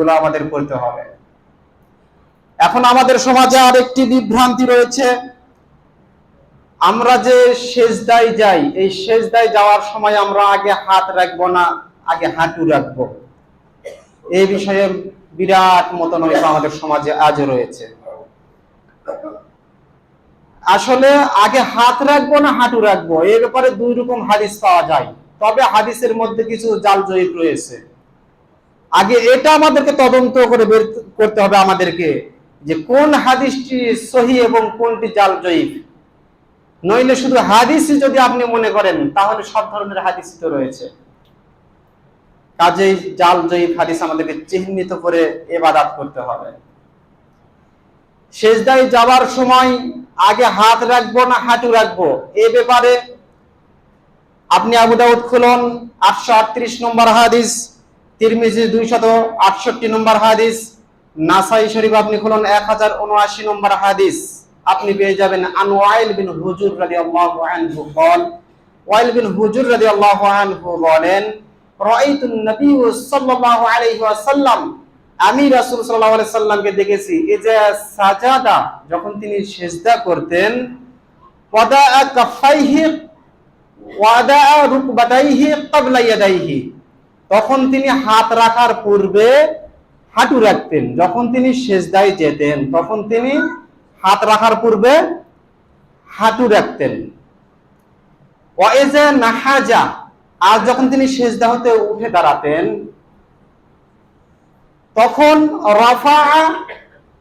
এগুলো আমাদের করতে হবে। এখন আমাদের সমাজে আরেকটি বিভ্রান্তি রয়েছে, আমরা যে সেজদায় যাই, এই সেজদায় যাওয়ার সময় আমরা আগে হাত রাখবো না আগে হাঁটু রাখবো, এই বিষয়ে বিরাট মতানৈক্য আমাদের সমাজে আজও রয়েছে। আসলে আগে হাত রাখবো না হাঁটু রাখবো, এ ব্যাপারে দুই রকম হাদিস পাওয়া যায়, তবে হাদিসের মধ্যে কিছু জাল জয়ীফ রয়েছে। আগে এটা আমাদেরকে তদন্ত করে বের করতে হবে আমাদেরকে, যে কোন হাদিসটি সহি এবং কোনটি জাল জয়ীফ। নইলে শুধু হাদিসই যদি আপনি মনে করেন তাহলে সব ধরনের হাদিসই তো রয়েছে। কাজেই জাল জয়ীফ হাদিস আমাদেরকে চিহ্নিত করে ইবাদত করতে হবে। সেজদায় যাওয়ার সময় আগে হাত রাখবো না হাঁটু রাখবো, এ ব্যাপারে আপনি আবু দাউদ খুলুন 838 নম্বর হাদিস, তিরমিজি 268 নম্বর হাদিস, নাসাই শরীফ আপনি খুলুন 1079 নম্বর হাদিস, আপনি পেয়ে যাবেন আন ওয়াইল বিন হুজুর রাদিয়াল্লাহু আনহু বলেন, ওয়াইল বিন হুজুর রাদিয়াল্লাহু আনহু বলেন, রাআইতুন নবী সাল্লাল্লাহু আলাইহি ওয়াসাল্লাম, আমি রাসূল সাল্লাল্লাহু আলাইহি সাল্লামকে দেখেছি, ইজা সাজাদা, যখন তিনি সিজদা করতেন, ওয়াদা কাফাইহি ওয়াদা রুকবাতাইহি ক্বাবলা ইয়াদাইহি, তখন তিনি হাত রাখার পূর্বে হাঁটু রাখতেন। যখন তিনি সিজদায় যেতেন তখন তিনি হাত রাখার পূর্বে হাঁটু রাখতেন। ওয়াইজা নাহাজা, আর যখন তিনি সিজদা হতে উঠে দাঁড়াতেন তখন রাফা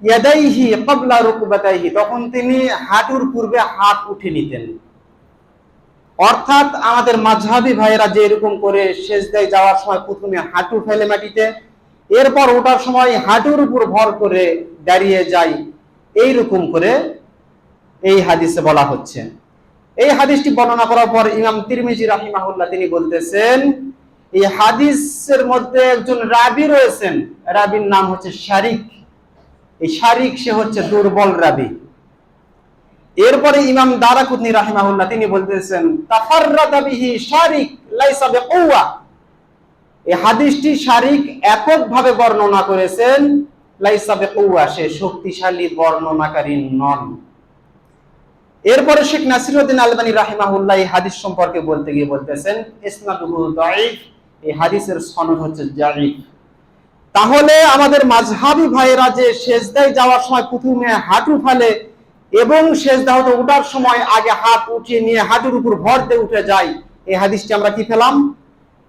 ইয়াদাইহি ক্বাবলা রুকবাতাইহি, তখন তিনি হাঁটুর পূর্বে হাত উঠে নিতেন। অর্থাৎ আমাদের মাযহাবী ভাইয়েরা যে এরকম করে সিজদায় যাওয়ার সময় প্রথমে হাঁটু ফেলে মাটিতে, এরপর ওঠার সময় হাঁটুর উপর ভর করে দাঁড়িয়ে যায়, এইরকম করে এই হাদিসে বলা হচ্ছে। এই হাদিসটি বর্ণনা করার পর ইমাম তিরমিজি রাহিমাহুল্লাহ তিনি বলতেছেন, এই হাদিসের মধ্যে একজন রাবী রয়েছেন, রাবীর নাম হচ্ছে শারিক। এই শারিক সে হচ্ছে দুর্বল রাবী। এরপরে ইমাম দারাকুতনি রাহিমাহুল্লাহ তিনি বলতেছেন, তাফাররাদা বিহি শারিক লাইসা বিকুওয়া, এই হাদিসটি শারিক এককভাবে বর্ণনা করেছেন, লাইসা বিকুওয়া, সে শক্তিশালী বর্ণনাকারী নন। এরপরে শেখ নাসিরউদ্দিন আলবানী রাহিমাহুল্লাহ এই হাদিস সম্পর্কে বলতে গিয়ে বলতেছেন, ইসনাদুহু দাঈফ, এই হাদিসের সনদ হচ্ছে দাঈফ। তাহলে আমাদের মাযহাবী ভাইয়েরা যে সিজদায় যাওয়ার সময় প্রথমে হাঁটু ফেলে এবং সিজদা হতে ওঠার সময় আগে হাত উঠিয়ে নিয়ে হাঁটুর উপর ভর দিয়ে উঠে যায়, এই হাদিসটি আমরা কি পেলাম?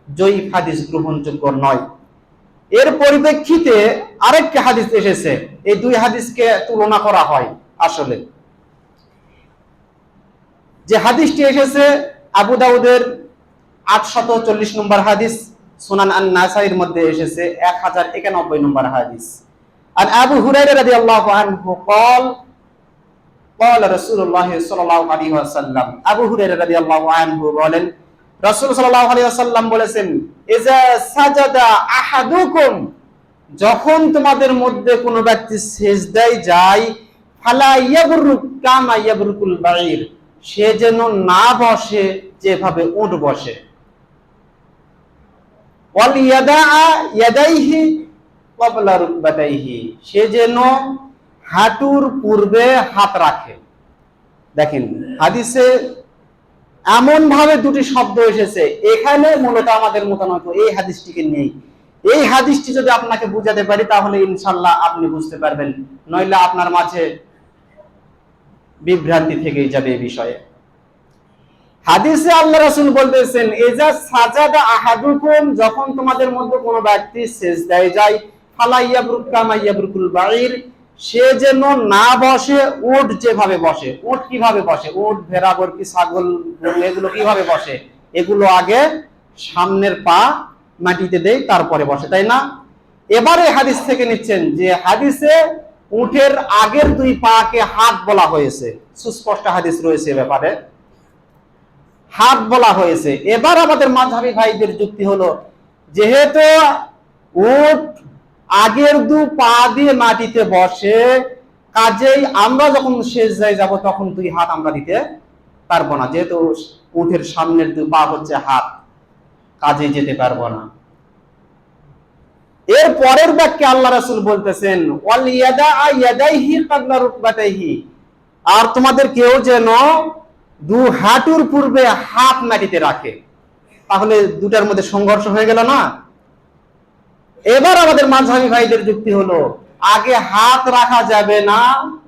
জয়ীফ হাদিস, গ্রহণযোগ্য নয়। এর পরিপ্রেক্ষিতে আরেকটি হাদিস এসেছে, এই দুই হাদিসকে তুলনা করা হয়। আসলে যে হাদিসটি এসেছে আবু দাউদের 840 নম্বর হাদিস, সুনান আন-নাসাইর মধ্যে এসেছে 1091 নম্বর হাদিস। আর আবু হুরায়রা রাদিয়াল্লাহু আনহু قال قال রাসূলুল্লাহ সাল্লাল্লাহু আলাইহি ওয়াসাল্লাম, আবু হুরায়রা রাদিয়াল্লাহু আনহু বলেন, রাসূল সাল্লাল্লাহু আলাইহি ওয়াসাল্লাম বলেছেন, ইজা সাজাদা আহাদুকুম, যখন তোমাদের মধ্যে কোনো ব্যক্তি সিজদায় যায়, ফালা ইয়াবরুক কামা ইয়াবরুকুল বাঈর, সে যেন না বসে যেভাবে উট বসে, ওয়াল ইয়াদা ইয়াদাইহি ক্বাবলা রুকবাতাইহি, সে যেন হাঁটুর পূর্বে হাত রাখে। দেখেন হাদিসে এমন ভাবে দুটি শব্দ এসেছে, এখানে মূলত আমাদের মতামত এই হাদিসটিকে নেই। এই হাদিসটি যদি আপনাকে বুঝাতে পারি তাহলে ইনশাআল্লাহ আপনি বুঝতে পারবেন, নইলে আপনার মাঝে বিভ্রান্তি থেকেই যাবে এই বিষয়ে। হাদিসে আল্লাহ রাসূল বলতেছেন, ইজা সাজাদা আহাদুকুম, যখন তোমাদের মধ্যে কোনো ব্যক্তি সিজদায় যায়, ফালা ইয়াবরুক কামা ইয়াবরুকুল বাঈর, সে যেন না বসে উট যেভাবে বসে। উট কিভাবে বসে? উট, ভেড়া, বরকি, ছাগল, এগুলো কিভাবে বসে? এগুলো আগে সামনের পা মাটিতে দেয় তারপরে বসে, তাই না? এবারে হাদিস থেকে নিচ্ছেন যে হাদিসে উটের আগের দুই পাকে হাত বলা হয়েছে, সুস্পষ্ট হাদিস রয়েছে ব্যাপারে, হাত বলা হয়েছে। এবার আমাদের মাযহাবী ভাইদের যুক্তি হলো, যেহেতু উট আগের দু পা দিয়ে মাটিতে বসে, কাজেই আমরা যখন সিজদায় যাব তখন দুই হাত আমরা দিতে পারবো না, যেহেতু উটের সামনের দুই পা হচ্ছে হাত, কাজে যেতে পারবো না। এর পরের বাক্যে আল্লাহ রাসূল বলতেছেন ওয়াল ইয়াদা ইয়াদাইহি ক্বাবলা রুকবাতাইহি, আর তোমাদের কেউ যেন দু হাঁটুর পূর্বে হাত মাটিতে রাখে। তাহলে দুটার মধ্যে সংঘর্ষ হয়ে গেল না? এবার আমাদের মাযহাবী ভাইদের যুক্তি হলো আগে হাত রাখা যাবে না,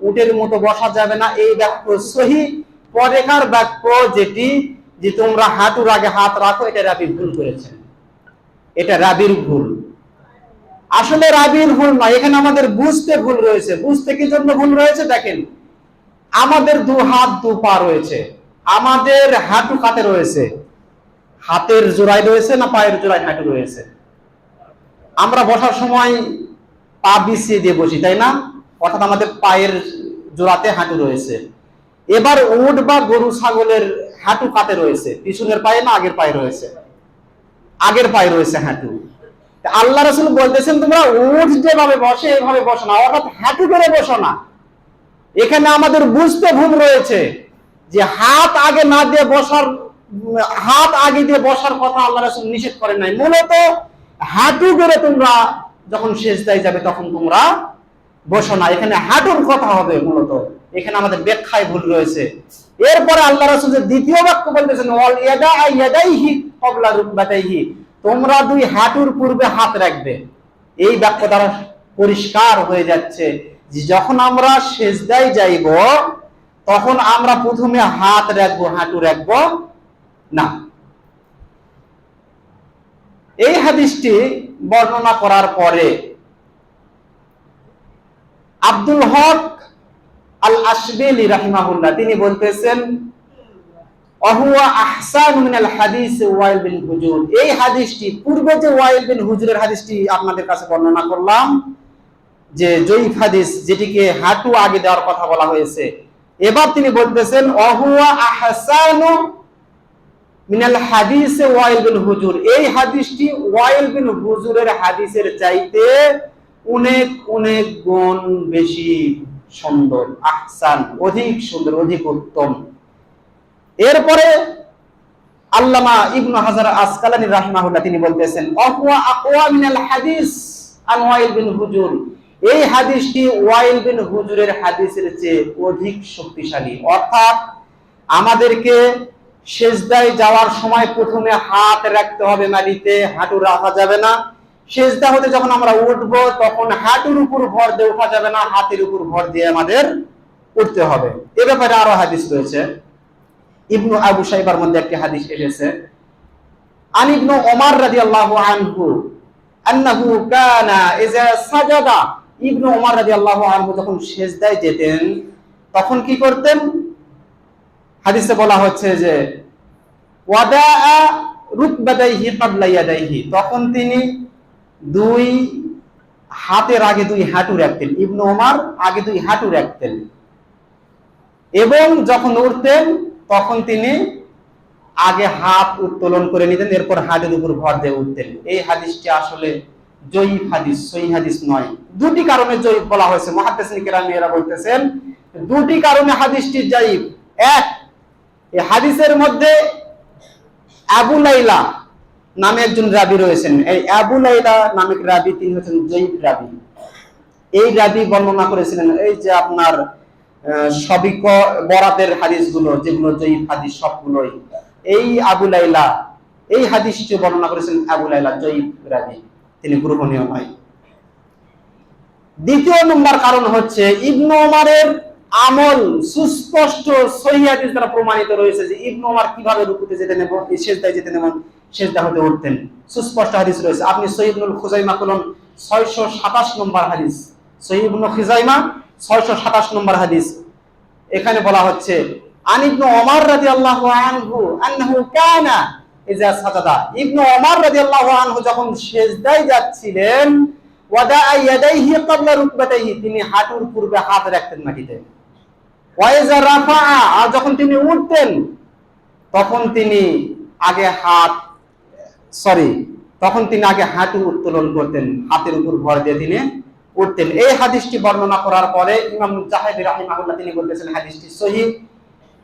উটের মতো বসা যাবে না, এই বাক্য সহিহ। পরেকার বাক্য যেটি যে তোমরা হাঁটুর আগে হাত রাখো, এটা রাবি ভুল করেছেন, এটা রাবির ভুল। আসলে রাবির ভুল নয়, এখানে আমাদের বুঝতে ভুল রয়েছে। বুঝতে কি জন্য ভুল রয়েছে? দেখেন, আমাদের দু হাত দু পা রয়েছে, আমাদের হাঁটু কাতে রয়েছে, হাতের জোড়ায় রয়েছে না পায়ের জোড়ায় হাঁটু রয়েছে? আমরা বসার সময় পা বিছিয়ে দিয়ে বসি, তাই না? অর্থাৎ আমাদের পায়ের জোড়াতে হাঁটু রয়েছে। এবার উট বা গরু ছাগলের হাঁটু কাতে রয়েছে, পিছনের পায়ে না আগের পায়ে রয়েছে? আগের পায়ে রয়েছে হাঁটু। আল্লাহ রাসূল বলতেছেন তোমরা উট যেভাবে বসে এভাবে বসো না, অর্থাৎ হাঁটু করে বসো না। এখানে আমাদের বুঝতে ভুল রয়েছে যে হাত আগে না দিয়ে বসার, হাত আগে দিয়ে বসার কথা আল্লাহ রাসূল নিষেধ করেন নাই। মূলত হাঁটু করে তোমরা যখন সিজদায় যাবে তখন তোমরা বসো না, এখানে হাঁটুর কথা হবে মূলত। এখানে আমাদের ব্যাখ্যায় ভুল রয়েছে। এরপরে আল্লাহ রাসূল যে দ্বিতীয় বাক্য বলতেছেন ওয়াল ইয়াদা ইয়াদাইহি ক্বাবলা রুকবাতাইহি, তোমরা দুই হাঁটুর পূর্বে হাত রাখবে। এই বাক্য দ্বারা পরিষ্কার হয়ে যাচ্ছে যে যখন আমরা সিজদায় যাইব তখন আমরা প্রথমে হাত রাখবো, হাঁটু রাখবো না। এই হাদিসটি বর্ণনা করার পরে আব্দুল হক আল আশবিলি রাহিমাহুল্লাহ তিনি বলতেছেন ওয়াহুয়া আহসানু মিনাল হাদিস ওয়াইল বিন হুজুর। এই হাদিসটি, পূর্বে যে ওয়াইল বিন হুজুরের হাদিসটি আপনাদের কাছে বর্ণনা করলাম যে জয়ীফ হাদিস, যেটিকে হাঁটু আগে দেওয়ার কথা বলা হয়েছে, এবার তিনি বলতেছেন ওয়াহুয়া আহসানু মিনাল হাদিস ওয়াইল বিন হুজুর। এই হাদিসটি ওয়াইল বিন হুজুরের হাদিসের চাইতে অনেক অনেক গুণ বেশি সুন্দর, আহসান, অধিক সুন্দর, অধিক উত্তম। এরপরে আল্লামা ইবনু হাজার আসকালানী রাহিমাহুল্লাহ তিনি বলতেছেন ওয়াহুয়া আকওয়া মিনাল হাদিস আন ওয়াইল বিন হুজুর। এই হাদিসটি ওয়াইল বিন হুজুরের হাদিসের চেয়ে অধিক শক্তিশালী। অর্থাৎ আমাদেরকে সিজদায় যাওয়ার সময় প্রথমে হাত রাখতে হবে মাটিতে, হাঁটু রাখা যাবে না। সিজদা হতে যখন আমরা উঠবো তখন হাঁটুর উপর ভর দিয়ে ওঠা যাবে না, হাতের উপর ভর দিয়ে আমাদের উঠতে হবে। এ ব্যাপারে আরো হাদিস রয়েছে। ইবনু আবু শাইবার মধ্যে একটি হাদিস এসেছে আন ইবনু ওমর রাদিয়াল্লাহু আনহু আন্নাহু কানা ইযা সাজাদা। ইবনু ওমর রাদিয়াল্লাহু আনহু যখন সিজদায় যেতেন তখন কি করতেন? হাদিসে বলা হচ্ছে যে ওয়াদাআ রুকবাতাইহি ক্বাবলা ইয়াদাইহি, তখন তিনি দুই হাতের আগে দুই হাঁটু রাখতেন। ইবনু ওমর আগে দুই হাঁটু রাখতেন এবং যখন উঠতেন তখন তিনি আগে হাত উত্তোলন করে নিতেন, এরপর হাতের উপর ভর দিয়ে উঠতেন। এই হাদিসটি আসলে জয়ীফ হাদিস, সহিহ হাদিস নয়। দুটি কারণে জয়ীফ বলা হয়েছে। মুহাদ্দিসিন কিরামেরা বলতেছেন দুটি কারণে হাদিসটি জয়ীফ। এক, এই হাদিসের মধ্যে আবু লাইলা নামে একজন রাবী রয়েছেন। এই আবু লাইলা নামে রাবী, তিনি হচ্ছেন জয়ীফ রাবী। এই রাবী বর্ণনা করেছিলেন এই যে আপনার সবই বরাতের হাদিসগুলো, যেগুলো জয়ীফ হাদিস সবগুলোই এই আবু লাইলা, এই হাদিসটি বর্ণনা করেছেন আবু লাইলা, জয়ীফ রাবী, তিনি গ্রহণীয় নয়। দ্বিতীয় নম্বর কারণ হচ্ছে ইবনু ওমরের আমল সুস্পষ্ট সহিহ হাদিস দ্বারা প্রমাণিত রয়েছে যে ইবনু ওমর কিভাবে রুকুতে যেতেন এবং সিজদায় যেতেন এবং সিজদা হতে উঠতেন, সুস্পষ্ট হাদিস রয়েছে। আপনি সহিহ ইবনুল খুজাইমা খুলুন, 627 নম্বর হাদিস, সহিহ ইবনুল খুজাইমা 627 নম্বর হাদিস। এখানে বলা হচ্ছে আন ইবনু ওমর রাদিয়াল্লাহু আনহু আন্নাহু কানা ইযা সাজাদা। ইবনু ওমর রাদিয়াল্লাহু আনহু যখন সিজদায় যাচ্ছিলেন ওয়াদাআ ইয়াদাইহি ক্বাবলা রুকবাতাইহি, তিনি হাঁটুর পূর্বে হাত রাখতেন মাটিতে। ওয়া ইযা রাফাআ, আর যখন তিনি উঠতেন তখন তিনি আগে হাঁটু উত্তোলন করতেন, হাতের উপর ভর দিয়ে তিনি উঠতেন। এই হাদিসটি বর্ণনা করার পরে ইমাম জাহাবি রাহিমাহুল্লাহ তিনি বলতেছেন হাদিসটি সহিহ।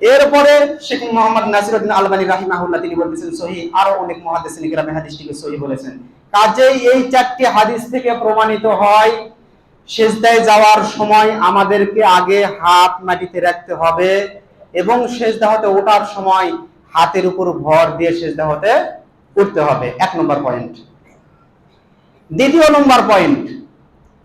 এরপরে শেখ মুহাম্মদ নাসিরউদ্দিন আলবানী রাহিমাহুল্লাহ তিনি বলতেছেন সহিহ। আরো অনেক মুহাদ্দিসিন কিরাম হাদিসটিকে সহিহ বলেছেন। কাজেই এই চারটি হাদিস থেকে প্রমাণিত হয় সিজদায় যাওয়ার সময় আমাদেরকে আগে হাত মাটিতে রাখতে হবে এবং সিজদা হতে ওঠার সময় হাতের উপর ভর দিয়ে সিজদা হতে উঠতে হবে। 1 নম্বর পয়েন্ট। দ্বিতীয় নম্বর পয়েন্ট,